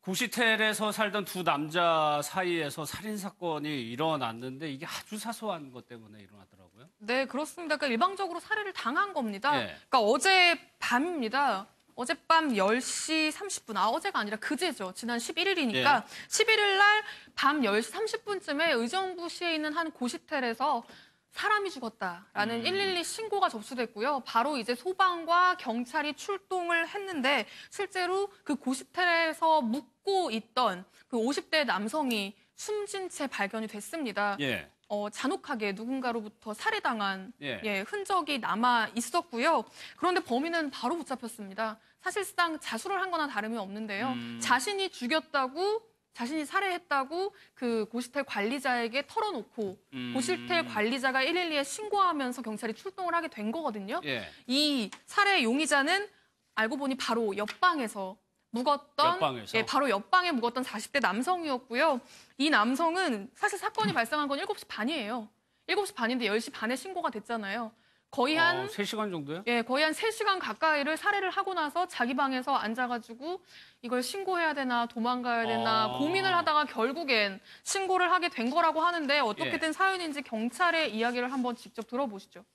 고시텔에서 살던 두 남자 사이에서 살인 사건이 일어났는데 이게 아주 사소한 것 때문에 일어나더라고요. 네, 그렇습니다. 그러니까 일방적으로 살해를 당한 겁니다. 예. 그러니까 어젯밤입니다. 어젯밤 10시 30분. 어제가 아니라 그제죠. 지난 11일이니까. 11일 날 밤 10시 30분쯤에 의정부시에 있는 한 고시텔에서 사람이 죽었다라는 112 신고가 접수됐고요. 바로 이제 소방과 경찰이 출동을 했는데 실제로 그 고시텔에서 묵고 있던 그 50대 남성이 숨진 채 발견이 됐습니다. 예. 잔혹하게 누군가로부터 살해당한 예. 흔적이 남아 있었고요. 그런데 범인은 바로 붙잡혔습니다. 사실상 자수를 한 거나 다름이 없는데요. 자신이 죽였다고, 자신이 살해했다고 그 고시텔 관리자에게 털어놓고 고시텔 관리자가 112에 신고하면서 경찰이 출동을 하게 된 거거든요. 예. 이 살해 용의자는 알고 보니 바로 옆방에서 묵었던, 바로 옆방에 묵었던 40대 남성이었고요. 이 남성은 사실 사건이 발생한 건 7시 반이에요. 7시 반인데 10시 반에 신고가 됐잖아요. 거의 한 3시간 정도요? 예, 거의 한 3시간 가까이를 살해를 하고 나서 자기 방에서 앉아가지고 이걸 신고해야 되나 도망가야 되나 고민을 하다가 결국엔 신고를 하게 된 거라고 하는데 어떻게 된 사연인지 경찰의 이야기를 한번 직접 들어보시죠.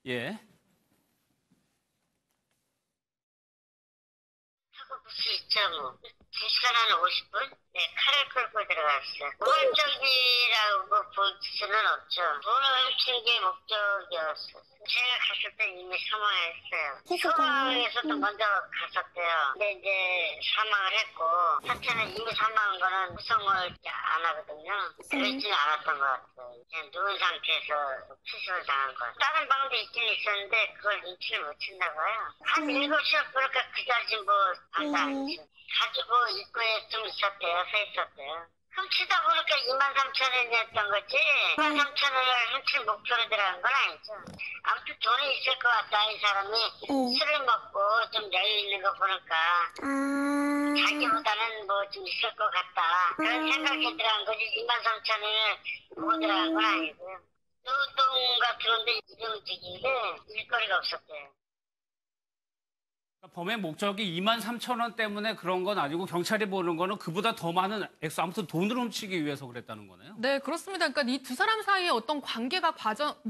예. 부스 2.5, 2시간 한 50분? 네, 칼을 끌고 들어갔어요. 우발적이라고 볼 수는 없죠. 돈을 훔친 게 목적이었어요. 제가 갔을 때 이미 사망했어요. 소방에서도 먼저 갔었대요. 근데 이제 사망을 했고, 사체는 이미 사망한 거는 구성을 안 하거든요. 그러지는 않았던 것 같아요. 그냥 누운 상태에서 수술을 당한 거. 다른 방도 있긴 있었는데 그걸 눈치를 못 챘나 봐요. 한 7시간 그러니까 그다지 뭐 안도 안 했죠. 가지고 입구에 좀 있었대요. 서 있었대요. 훔치다 보니까 23,000원이었던 거지 23,000원을 훔칠 목표로 들어간 건 아니죠. 아무튼 돈이 있을 것 같다. 이 사람이 술을 먹고 좀 여유 있는 거 보니까 자기보다는 뭐 좀 있을 것 같다. 그런 생각이 들어간 거지 23,000원을 보고 들어간 건 아니고요. 노동과 들어온데 이동직인데 일거리가 없었대요. 범의 목적이 23,000원 때문에 그런 건 아니고 경찰이 보는 거는 그보다 더 많은 액수, 아무튼 돈을 훔치기 위해서 그랬다는 거네요. 네, 그렇습니다. 그러니까 이 두 사람 사이에 어떤 관계가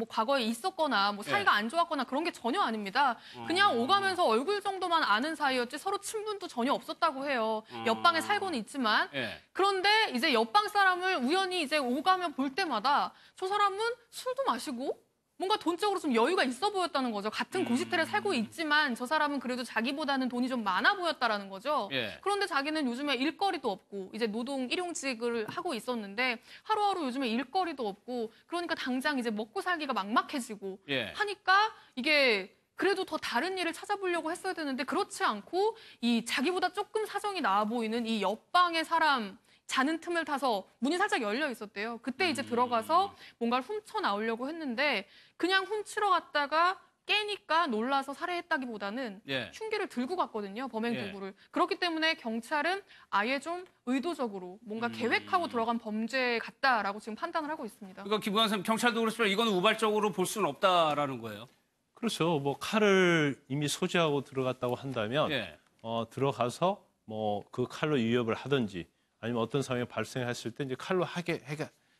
과거에 있었거나 뭐 사이가 안 좋았거나 그런 게 전혀 아닙니다. 그냥 오가면서 얼굴 정도만 아는 사이였지 서로 친분도 전혀 없었다고 해요. 옆방에 살고는 있지만. 그런데 이제 옆방 사람을 우연히 이제 오가며 볼 때마다 저 사람은 술도 마시고 뭔가 돈적으로 좀 여유가 있어 보였다는 거죠. 같은 고시텔에 살고 있지만 저 사람은 그래도 자기보다는 돈이 좀 많아 보였다라는 거죠. 그런데 자기는 요즘에 일거리도 없고 이제 노동 일용직을 하고 있었는데 하루하루 요즘에 일거리도 없고 그러니까 당장 이제 먹고 살기가 막막해지고 하니까 이게 그래도 더 다른 일을 찾아보려고 했어야 되는데 그렇지 않고 이 자기보다 조금 사정이 나아 보이는 이 옆방의 사람 자는 틈을 타서 문이 살짝 열려 있었대요. 그때 이제 들어가서 뭔가를 훔쳐 나오려고 했는데 그냥 훔치러 갔다가 깨니까 놀라서 살해했다기보다는 흉기를 들고 갔거든요. 범행 도구를. 그렇기 때문에 경찰은 아예 좀 의도적으로 뭔가 계획하고 들어간 범죄 같다라고 지금 판단을 하고 있습니다. 그러니까 김광현 선생님, 경찰도 그렇지만 이건 우발적으로 볼 수는 없다라는 거예요. 그렇죠. 뭐 칼을 이미 소지하고 들어갔다고 한다면 들어가서 뭐 그 칼로 위협을 하든지 아니면 어떤 상황이 발생했을 때 이제 칼로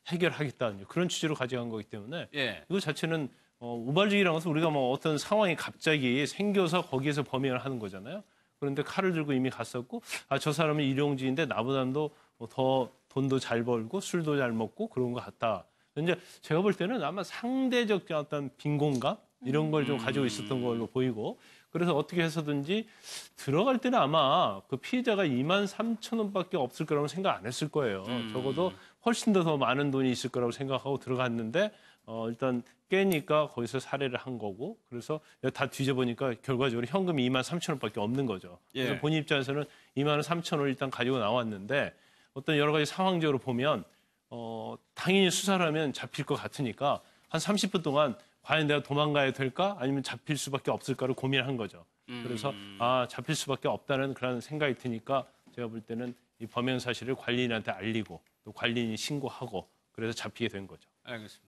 해결하겠다는 그런 취지로 가져간 거기 때문에 이거 자체는 우발적이라는 것은 우리가 뭐 어떤 상황이 갑자기 생겨서 거기에서 범행을 하는 거잖아요. 그런데 칼을 들고 이미 갔었고 저 사람은 일용직인데 나보다도 더 돈도 잘 벌고 술도 잘 먹고 그런 것 같다. 이제 제가 볼 때는 아마 상대적 어떤 빈곤감 이런 걸 좀 가지고 있었던 걸로 보이고 그래서 어떻게 해서든지 들어갈 때는 아마 그 피해자가 23,000원밖에 없을 거라고 생각 안 했을 거예요. 적어도 훨씬 더 많은 돈이 있을 거라고 생각하고 들어갔는데 일단 깨니까 거기서 살해를 한 거고 그래서 다 뒤져보니까 결과적으로 현금이 23,000원밖에 없는 거죠. 그래서 본인 입장에서는 23,000원을 일단 가지고 나왔는데 어떤 여러 가지 상황적으로 보면 당연히 수사를 하면 잡힐 것 같으니까 한 30분 동안 과연 내가 도망가야 될까 아니면 잡힐 수밖에 없을까를 고민한 거죠. 그래서 잡힐 수밖에 없다는 그런 생각이 드니까 제가 볼 때는 이 범행 사실을 관리인한테 알리고 또 관리인이 신고하고 그래서 잡히게 된 거죠. 알겠습니다.